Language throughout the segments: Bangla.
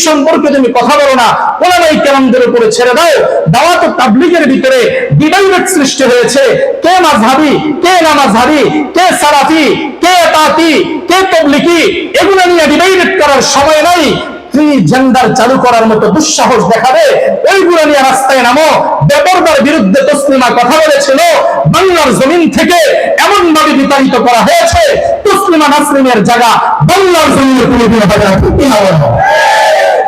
সম্পর্কে তুমি কথা বলো না, ওলামায়ে কেরামদের উপরে ছেড়ে দাও। দাওয়াত ও তাবলীগের ভিতরে ডিভাইড সৃষ্টি হয়েছে, কে মাযহাবী, কে না মাযহাবী, কে সালাফি, কে তাতি, কে তাবলীগী, এগুলো নিয়ে ডিভাইড করার সময় নাই। জেন্ডার চালু করার মতো দুঃসাহস দেখাবে, ওইগুলো নিয়ে রাস্তায় নামো। বেপরদার বিরুদ্ধে তসলিমা কথা বলেছিল, বাংলার জমিন থেকে এমন ভাবে বিতাড়িত করা হয়েছে, তসলিমা নাসরিনের জায়গা বাংলার জমিনে তুলে দেওয়া হবে।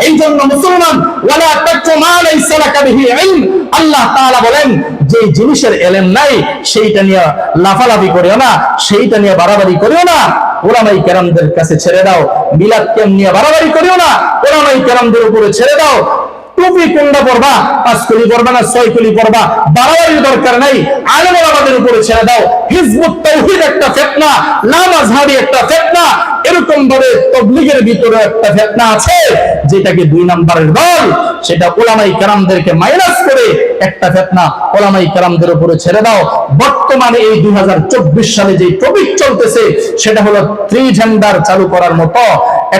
এই জন্য মুসলমান, ওয়ালা তাকফু মা লাইসা লাকা বিহি ইলম, আল্লাহ তাআলা বলেন যে জিনিসের ইলম নাই সেইটা নিয়ে লাফালাফি করিও না, সেইটা নিয়ে বাড়াবাড়ি করিও না। উলামায়ে কেরামদের কাছে ছেড়ে দাও। মিলাদ কেম নিয়ে বাড়াবাড়ি করিও না, উলামায়ে কেরামদের উপরে ছেড়ে দাও। টুপি কোনটা পড়বা, 5 কলি পড়বা না 6 কলি পড়বা, বাড়াবাড়ির দরকার নাই, আলেম ওলামাদের উপরে ছেড়ে দাও। হিজবুত তাওহীদ একটা ফিতনা, লামাযহাবী একটা ফিতনা, এরকম ভাবে তাবলীগের ভিতরে একটা ফিতনা আছে যেটাকে 2 নাম্বারের দল, সেটা উলামায়ে কেরামদেরকে মাইনাস করে একটা ফিতনা উলামায়ে কেরামদের উপরে ছেড়ে দাও। বর্তমানে এই 2024 সালে যে টপিক চলতেছে সেটা হলো জেন্ডার চালু করার মতো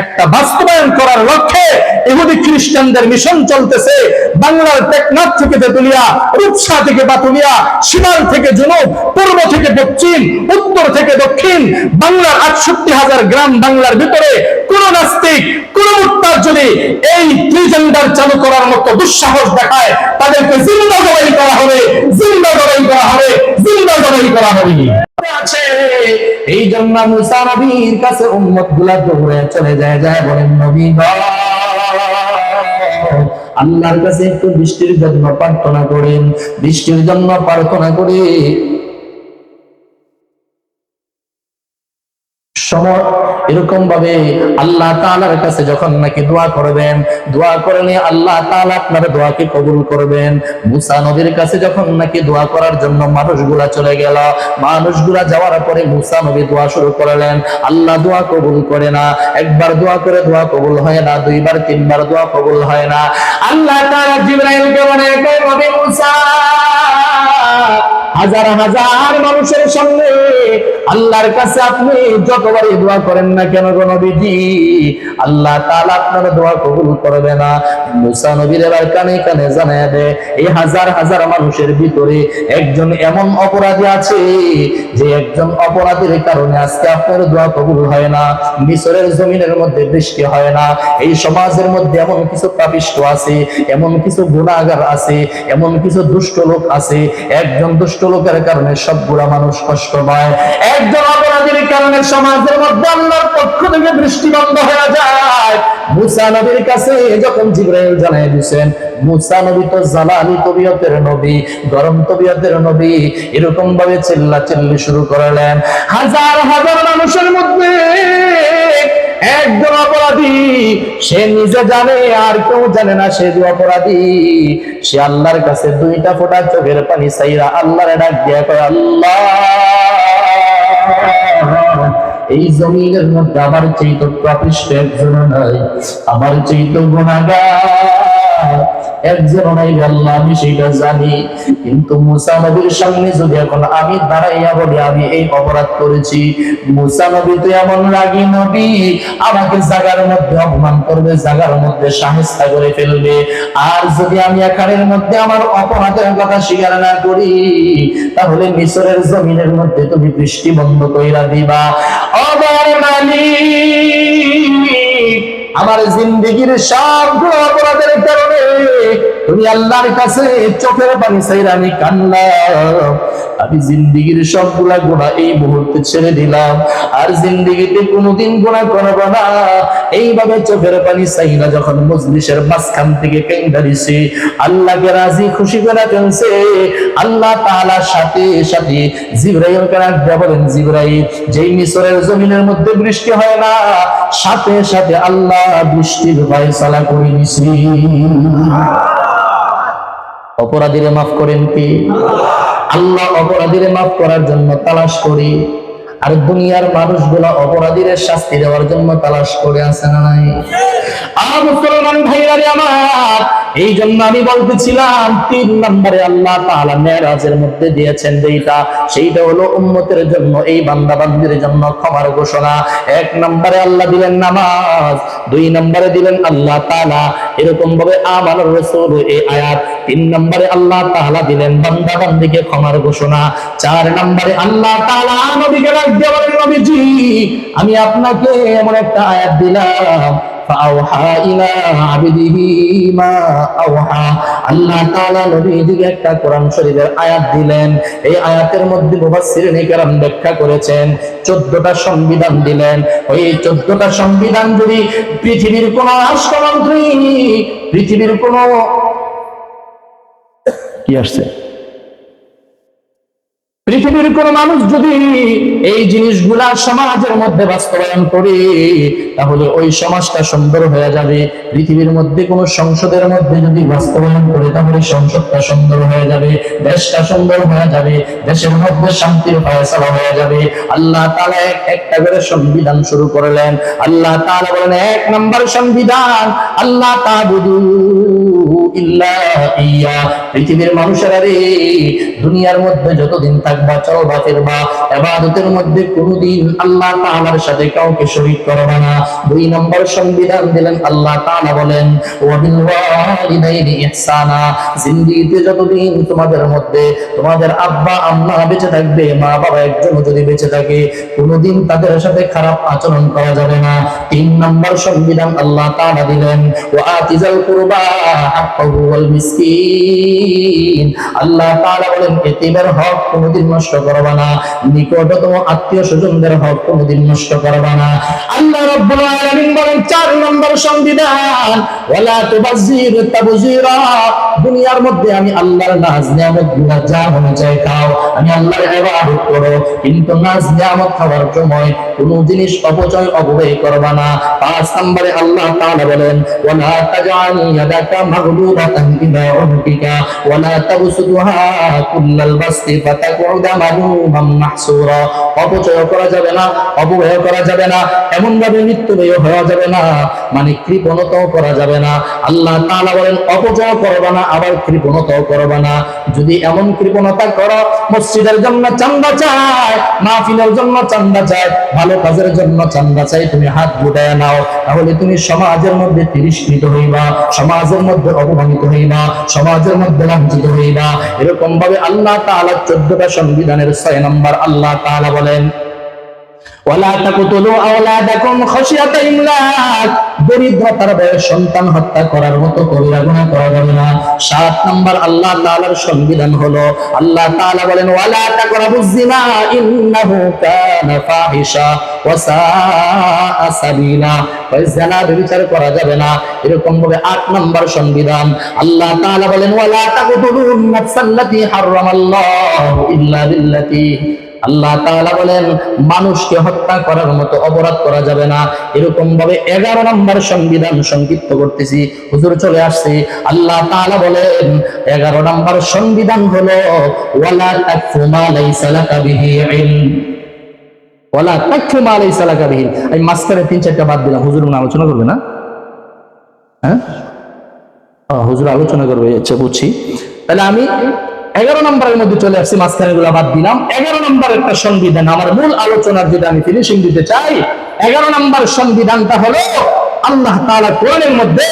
একটা বাস্তবায়ন করার লক্ষ্যে ইহুদি খ্রিস্টানদের মিশন চলতেছে। বাংলার টেকনাফ থেকে তেতুলিয়া, রূপসা থেকে বাতুলিয়া, সীমাল থেকে জুনুব, পূর্ব থেকে পশ্চিম, উত্তর থেকে দক্ষিণ, বাংলার 68,000 গ্রাম বাংলার ভিতরে কোন নাস্তিক, কোন মুরতাদ যদি এই জেন্ডার চালু করার মতো দুঃসাহস দেখায়, তাদেরকে জিন্দা জবাই করা হবে, জিন্দা জবাই করা হবে, জিন্দা জবাই করা হবে। এই জন্য মুসা নবীর কাছে উম্মত গুলা দৌড়ে চলে যায়, বলেন নবী গো, আল্লাহর কাছে একটু বৃষ্টির জন্য প্রার্থনা করেন, বৃষ্টির জন্য প্রার্থনা করে এরকম ভাবে আল্লাহ তাআলার কাছে যখন নাকি দোয়া করবেন, দোয়া করলে আল্লাহ তাআলা আপনার দোয়াকে কবুল করবেন। মুসা নবীর কাছে যখন নাকি দোয়া করার জন্য মানুষগুলা চলে গেল, মানুষগুলা যাওয়ার পরে মুসা নবী দোয়া শুরু করলেন, আল্লাহ দোয়া কবুল করে না। একবার দোয়া করে দোয়া কবুল হয় না, 2 বার 3 বার দোয়া কবুল হয় না। আল্লাহ তাআলা জিবরাইলকে বলে, নবী মুসা, হাজার হাজার মানুষের সামনে আল্লাহর কাছে আপনি যতবারই দোয়া করেন না কেন গো নবীজি, আল্লাহ তাআলা আপনার দোয়া কবুল করবে না। মুসা নবীর এবার কানে কানে জানায় দেয়, এই হাজার হাজার মানুষের ভিতরে একজন এমন অপরাধী আছে, যে একজন অপরাধীর কারণে আজকে আপনার দোয়া কবুল হয় না, মিশরের জমিনের মধ্যে বৃষ্টি হয় না। এই সমাজের মধ্যে এমন কিছু পাপিষ্ট আছে, এমন কিছু গুনাহগার আছে, এমন কিছু দুষ্ট লোক আছে, একজন দুষ্ট লোকের কারণে সবগুলা মানুষ কষ্ট পায়, একজন অপরাধীর কারণে সমাজের মধ্যে আল্লাহর পক্ষ থেকে বৃষ্টি বন্ধ হয়ে যায়। মুসা নবীর কাছে যখন জিবরাইল জানায় দিয়েছেন, মুসা নবী তো জালালি তবিয়তের নবী, গরম তবিয়তের নবী, এরকম ভাবে চিল্লাচিল্লি শুরু করলেন। হাজার হাজার মানুষের মধ্যে একজন অপরাধী, সে নিজে জানে আর কেউ জানে না সে যে অপরাধী, সে আল্লাহর কাছে 2টা ফোঁটা চোখের পানি চাইরা আল্লাহরে ডাক দিয়া কয়, আল্লাহ, এই জমিনের মধ্যে আমার চাইতে পাপিষ্ঠ একজন নাই, আমার চাইতে গুনাহগার একজন নাই আল্লাহ, আমি সেটা জানি। কিন্তু মুসা নবীর সামনে যদি এখন আমি দাঁড়াইয়া বলি আমি এই অপরাধ করেছি, মুসা নবী তো এমন রাগী নবী, আমাকে জায়গার মধ্যে অপমান করবে, জায়গার মধ্যে শায়েস্তা করে ফেলবে। আর যদি আমি এখানের মধ্যে আমার অপরাধের কথা স্বীকার না করি, তাহলে মিশরের জমিনের মধ্যে তুমি বৃষ্টি বন্ধ কইরা দিবা। আমার মালিক, আমার জিন্দেগির সবগুলো অপরাধের কারণে তুমি আল্লাহর কাছে চোখের পানি চাইরা আমি কান্নাম, আমি জিন্দেগির সবগুলা গুনাহ এই মুহূর্তে ছেড়ে দিলাম, আর জিন্দেগিতে কোনোদিন গুনাহ করব না। এইভাবে চোখের পানি চাইরা যখন মজলিসের মাঝখান থেকে কাইন্দা দিছে, আল্লাহকে রাজি খুশি করে ফেলছে। আল্লাহ তাআলার সাথে সাথে জিবরাইলকে ডাক দিয়া বলেন, জিবরাইল, যেই মিশরের জমিনের মধ্যে বৃষ্টি হয় না, সাথে সাথে আল্লাহ বৃষ্টির ফয়সালা করে দিছে। অপরাধীরে মাফ করেন কে? আল্লাহ অপরাধীরে মাফ করার জন্য তালাশ করি, আর দুনিয়ার মানুষগুলো অপরাধীর শাস্তি দেওয়ার জন্য তালাশ করে আছে না নাই? মুসলমান ভাইরা আমার, এই জন্য আমি বলতেছিলাম 3 নম্বরে আল্লাহ তাআলা মেরাজের মধ্যে দিয়েছেন যেটা, সেইটা হলো উম্মতের জন্য, এই বান্দা বান্দির জন্য ক্ষমার ঘোষণা। 1 নম্বরে আল্লাহ দিলেন নামাজ, 2 নম্বরে দিলেন আল্লাহ তাআলা এরকম ভাবে আমানুর রাসূল এই আয়াত, 3 নম্বরে আল্লাহ তাআলা দিলেন বান্দা বান্দিকে ক্ষমার ঘোষণা, 4 নম্বরে আল্লাহ তাআলা নবীকে ডাক দিয়ে বলেন, নবীজি আমি আপনাকে এমন একটা আয়াত দিলাম, ফাআওহা ইলা আবদিহি মা আওহা। আল্লাহ তাআলা নবীজিকে একটা কোরআন শরীফের আয়াত দিলেন, এই আয়াতের মধ্যে মুফাসসিরিনে কেরাম ব্যাখ্যা করেছেন 14টা সংবিধান দিলেন। ওই 14টা সংবিধান যদি পৃথিবীর কোন রাষ্ট্রমন্ত্রী, পৃথিবীর কোন কি আসছে, পৃথিবীর কোন মানুষ যদি এই জিনিসগুলা সমাজের মধ্যে বাস্তবায়ন করে, তাহলে ওই সমাজটা সুন্দর হয়ে যাবে। পৃথিবীর মধ্যে কোন সংসদের মধ্যে যদি বাস্তবায়ন করে, তাহলে সংসদটা সুন্দর হয়ে যাবে, দেশটা সুন্দর হয়ে যাবে, দেশের মধ্যে শান্তির ফয়সালা হয়ে যাবে। আল্লাহ তাআলা একটা করে সংবিধান শুরু করলেন। আল্লাহ তাআলা বলেন 1 নম্বর সংবিধান, আল্লাহ তা'বুদু ইল্লা ইয়া। পৃথিবীর মানুষেরা রে, দুনিয়ার মধ্যে যতদিন থাকবা, চলবা ফিরবা, ইবাদতের মধ্যে কোনদিন আল্লাহ তাআলার সাথে কাউকে শরীক করবে না। 2 নম্বর সংবিধান দিলেন, আল্লাহ তাআলা বলেন ওয়া বিল ওয়ালিদাইনি ইহসানা। জিন্দেগিতে যতদিন তোমাদের মধ্যে তোমাদের আব্বা আম্মা বেঁচে থাকবে, মা বাবা একজন যদি বেঁচে থাকে, কোনদিন তাদের সাথে খারাপ আচরণ করা যাবে না। 3 নম্বর সংবিধান আল্লাহ তাআলা দিলেন ওয়া আতিজাল কুরবা হাক্কাহু ওয়াল মিসকিন। আল্লাহ তাআলা বলেন এতিমের হক কোনদিন নষ্ট করবে না, নিকটতম আত্মীয় স্বজনদের হক কোনদিন নষ্ট করবে না। আল্লাহ রাব্বুল আলামিন বলেন 4 নম্বর সংবিধান ওয়ালা তুবাযজির তাবযীরা। দুনিয়ার মধ্যে আমি আল্লাহর নাজ নিয়ামতগুলো যা মনে চায় খাও, আমি আল্লাহর ইবাদত করো, কিন্তু নাজ নিয়ামত খাওয়ার সময় কোনো জিনিস অপচয় অপব্যয় করবে না। 5 নম্বরে আল্লাহ তাআলা বলেন ওয়ালা তাজআল ইয়াদাকা মাগলুলাতান ইলা উনকিকা ওয়ালা তাবসুতহা কুল্লাল বাসতি ফাতাকুদা মালুমান মাহসুরা। অপচয় করা যাবে না, অপব্যয় করা যাবে না, এমন ভাবে মৃত্যুবয় হওয়া যাবে না, মানে কৃপণতাও করা যাবে না। আল্লাহ তাআলা বলেন অপচয় করবে না, আবার কৃপণতাও করবে না। যদি এমন কৃপণতা করো, মসজিদের জন্য চাঁদা চাই, মাহফিলের জন্য চাঁদা চাই, ভালো কাজের জন্য চাঁদা চাই, তুমি হাত গুটায় নাও, তাহলে তুমি সমাজের মধ্যে তিরস্কৃত হইবা, সমাজের মধ্যে অপমানিত হইবা, সমাজের মধ্যে লাঞ্ছিত হইবা। এরকম ভাবে আল্লাহ তাআলা 14টা সংবিধানের 6 নম্বর আল্লাহ তাআলা বলেন ওয়ালা তাকতুলু আওলাদাকুম খাশিয়াতা ইমলাক। দরিদ্রতার ভয়ে সন্তান হত্যা করার মতো কবিরা গুনাহ করা যাবে না। 7 নম্বর আল্লাহ তাআলার সংবিধান হলো আল্লাহ তাআলা বলেন ওয়ালা তাকরাবুজ জিনা ইন্নাহু কানা ফাহিশা ওয়া সাআ সাবিলা। ওই জিনা ব্যভিচার করা যাবে না। এরকম ভাবে 8 নম্বর সংবিধান আল্লাহ তাআলা বলেন ওয়ালা তাকতুলুন নাফসাল্লাতী হারামাল্লাহু ইল্লা বিল্লাতী। আল্লাহ তাআলা বলেন মানুষকে হত্যা করার মতো অপরাধ করা যাবে না। এরকম ভাবে 11 নম্বর সংবিধান সংক্ষিপ্ত করতেছি, হুজুর চলে আসছে। আল্লাহ তাআলা বলেন 11 নম্বর সংবিধান হলো ওয়ালা তাকফু মা লাইসা লাকা বিহি ইলম। ওয়ালা তাকফু মা লাইসা লাকা বিহি। আমি মাঝখানে 3-4টা বাদ দিলাম, হুজুর মনে আলোচনা করবে না? হ্যাঁ, হুজুর আলোচনা করবে, আচ্ছা বুঝছি। তাহলে আমি 11 নম্বরের মধ্যে চলে আসছি, মাঝখানে গুলা বাদ দিলাম। 11 নম্বর একটা সংবিধান, আমার মূল আলোচনার যদি আমি ফিনিশিং দিতে চাই, 11 নম্বর সংবিধানটা হলো আল্লাহ তাআলা কোরআনের মধ্যে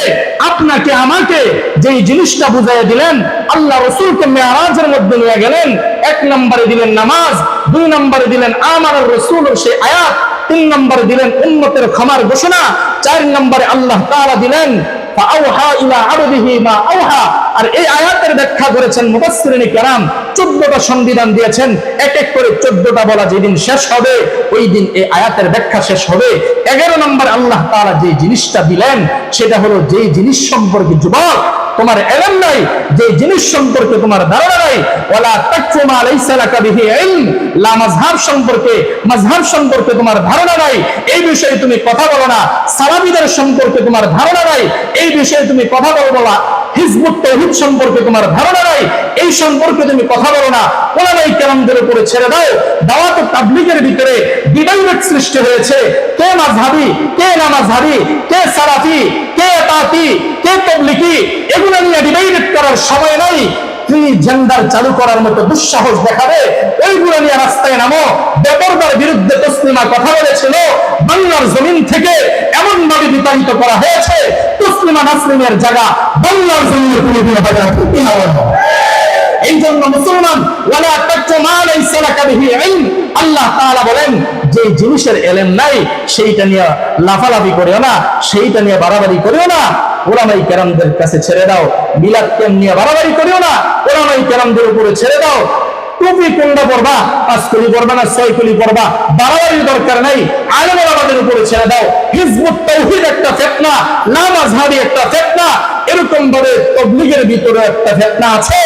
আপনাকে আমাকে যেই জিনিসটা বুঝাইয়া দিলেন, আল্লাহ রাসূলকে মেরাজের মধ্যে নিয়ে গেলেন। 1 নম্বরে দিলেন নামাজ, 2 নম্বরে দিলেন আমানুর রাসূলের সেই আয়াত, 3 নম্বরে দিলেন উম্মতের ক্ষমার ঘোষণা, 4 নম্বরে আল্লাহ তাআলা দিলেন ফাআওহা ইলা আবদিহি মা আওহা। আর এই আয়াতের ব্যাখ্যা করেছেন মুফাসসিরিনে কেরাম, 14টা সংবিধান দিয়েছেন। এক এক করে 14টা বলা যেদিন শেষ হবে, ওই দিন এই আয়াতের ব্যাখ্যা শেষ হবে। 11 নম্বর আল্লাহ তাআলা যে জিনিসটা দিলেন, সেটা হলো যেই জিনিস সম্পর্কে যুবক তোমার ইলম নাই, যে জিনিস সম্পর্কে তোমার ধারণা নাই, ওয়ালা তাকফু মা লাইসা লাকা বিহি ইলম। লা মাযহাব সম্পর্কে তোমার ধারণা নাই, এই বিষয়ে তুমি কথা বলো না। সালাফীদের সম্পর্কে তোমার ধারণা নাই, এই বিষয়ে তুমি কথা বলবো না। হিজবুত তাওহীদ সম্পর্কে তোমার ধারণা নাই, এই সম্পর্কে তুমি কথা বলো না। উলামায়ে কেরামদের উপরে ছেড়ে দাও। দাওয়াত ও তাবলীগের ভিতরে ডিভাইড সৃষ্টি হয়েছে, কে মাযহাবী, কে না মাযহাবী, কে সালাফি, কে তাতি, কে তবলিগি এগুলো নিয়ে ডিবেট করার সময় নাই। জেন্ডার চালু করার মতো দুঃসাহস দেখাবে, ওইগুলো নিয়ে রাস্তায় নামো। বেপরদার বিরুদ্ধে তসলিমা কথা বলেছিল, বাংলার জমিন থেকে এমন ভাবে বিতাড়িত করা হয়েছে, তসলিমা নাসরিনের জায়গা বাংলার জমিনে তুলে দিয়ে হবে। এই জন্য মুসলমান ওয়ালা তাকতু মা লাইসা লাকা বিহি ইলম, আল্লাহ তাআলা বলেন যে জিনিসের ইলম নাই সেইটা নিয়ে লাফালাফি করিও না, সেইটা নিয়ে বাড়াবাড়ি করিও না। উলামায়ে কেরামদের কাছে ছেড়ে দাও। মিলাদ কেম নিয়ে বাড়াবাড়ি করিও না, উলামায়ে কেরামদের উপরে ছেড়ে দাও। টুপি কোনটা পড়বা, 5 কলি পড়বা না 6 কলি পড়বা, বাড়াবাড়ির দরকার নাই। আলেম ওলামাদের উপরে ছেড়ে দাও। হিজবুত তাওহীদ একটা ফিতনা, লামাযহাবি একটা ফিতনা, এরকম ভাবে তাবলীগের ভিতরে একটা ফিতনা আছে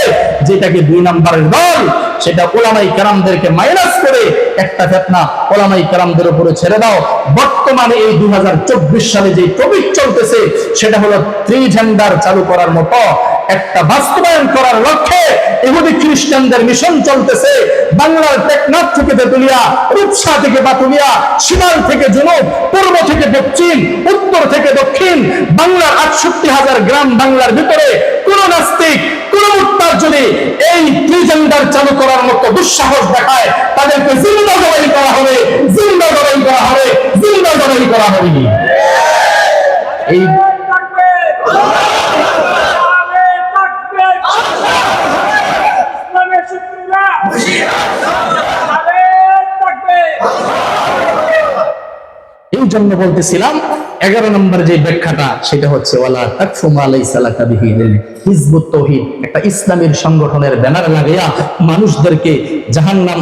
যেটাকে 2 নম্বরের দল, সেটা উলামায়ে কেরামদেরকে মাইনাস করে একটা ফিতনা উলামায়ে কেরামদের উপরে ছেড়ে দাও। বর্তমানে এই 2024 সালে যে টপিক চলতেছে সেটা হলো জেন্ডার চালু করার মতো একটা বাস্তবায়ন করার লক্ষ্যে ইহুদি খ্রিস্টানদের মিশন চলতেছে। বাংলার টেকনাফ থেকে তেতুলিয়া, রূপসা থেকে বাতুলিয়া, শিমাল থেকে জুনুব, পূর্ব থেকে পশ্চিম, উত্তর থেকে দক্ষিণ, বাংলার 68,000 গ্রাম বাংলার ভিতরে কোন নাস্তিক, কোন মুরতাদ যদি এই জেন্ডার চালু করার মতো দুঃসাহস দেখায়, তাদেরকে জিন্দা জবাই করা হবে, জিন্দা জবাই করা হবে, জিন্দা জবাই করা হবে। এই এই জন্য বলতেছিলাম 11 নম্বর যে ব্যাখ্যাটা সেটা হচ্ছে ওয়ালা তাকফু মা লাইসা লাকা বিহি ইলম। হিজবুত তাওহীদ একটা ইসলামের সংগঠনের ব্যানার লাগাইয়া মানুষদেরকে জাহান্নাম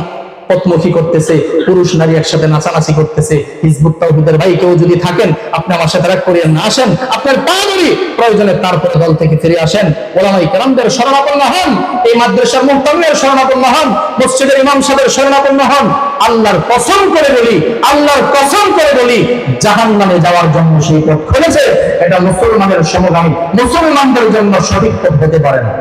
পথমুখী করতেছে, পুরুষ নারী একসাথে নাচানাচি করতেছে। হিজবুত তাওহীদের ভাই কেউ যদি থাকেন, আপনি আমার সাথে রাগ করিয়েন না, আসেন আপনার পা ধরি, প্রয়োজনে তারপরে দল থেকে ফিরে আসেন। উলামায়ে কেরামদের শরণাপন্ন হন, এই মাদ্রাসার মুহতামিমের শরণাপন্ন হন, মসজিদের ইমাম সাহেবের শরণাপন্ন হন। আল্লাহর কসম করে বলি, আল্লাহর কসম করে বলি, জাহান্নামে যাওয়ার জন্য সেই পথ খুলেছে, এটা মুসলমানের সমগামী, মুসলমানদের জন্য সঠিক পথ হতে পারে না।